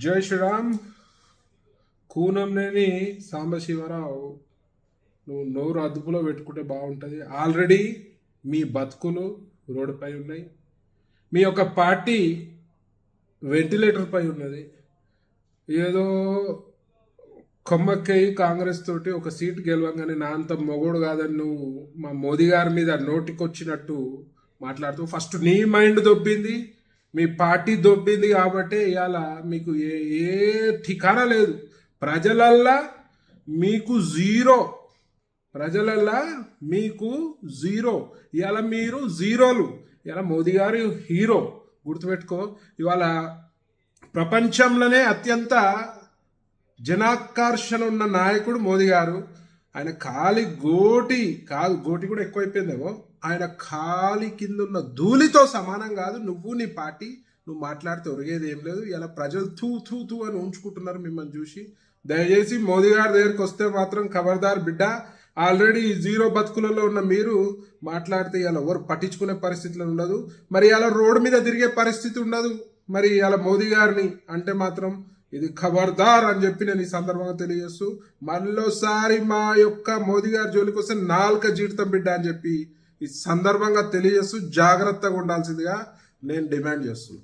జై శ్రీరామ్. కూనంనేని సాంబశివరావు, నువ్వు నోరు అదుపులో పెట్టుకుంటే బాగుంటుంది. ఆల్రెడీ మీ బతుకులు రోడ్డుపై ఉన్నాయి. మీ యొక్క పార్టీ వెంటిలేటర్ పై ఉన్నది. ఏదో కొమ్మక్కయ్యి కాంగ్రెస్ తోటి ఒక సీట్ గెలవంగానే నా అంత మొగోడు కాదని నువ్వు మా మోదీ గారి మీద నోటికొచ్చినట్టు మాట్లాడుతూ ఫస్ట్ నీ మైండ్ దొబ్బింది, మీ పార్టీ దొబ్బింది. కాబట్టి ఇవాళ మీకు ఏ ఏ ఠికానా లేదు. ప్రజలల్లా మీకు జీరో, ప్రజలల్లా మీకు జీరో. ఇవాళ మీరు జీరోలు. ఇవాళ మోదీ గారు హీరో, గుర్తుపెట్టుకో. ఇవాళ ప్రపంచంలోనే అత్యంత జనాకర్షణ ఉన్న నాయకుడు మోదీ గారు. ఆయన కాలి గోటి కాదు, గోటి కూడా ఎక్కువైపోయిందేమో. ఆయన కాలి కింద ఉన్న ధూళితో సమానం కాదు నువ్వు, నీ పార్టీ. నువ్వు మాట్లాడితే ఒరిగేది ఏం లేదు. ఇలా ప్రజలు తూ తూ తూ అని ఉంచుకుంటున్నారు మిమ్మల్ని చూసి. దయచేసి మోదీ గారి దగ్గరికి వస్తే మాత్రం ఖబర్దార్ బిడ్డ. ఆల్రెడీ జీరో బతుకులలో ఉన్న మీరు మాట్లాడితే ఇలా ఎవరు పట్టించుకునే పరిస్థితిలో ఉండదు. మరి ఇలా రోడ్డు మీద తిరిగే పరిస్థితి ఉండదు. మరి ఇలా మోదీ గారిని అంటే మాత్రం ఇది ఖబర్దార్ అని చెప్పి నేను ఈ సందర్భంగా తెలియజేస్తూ, మళ్ళోసారి మా యొక్క మోదీ గారి జోలికి వస్తే నాలుక జీవితం బిడ్డ అని చెప్పి ఈ సందర్భంగా తెలియజేస్తూ జాగ్రత్తగా ఉండాల్సిందిగా నేను డిమాండ్ చేస్తున్నాను.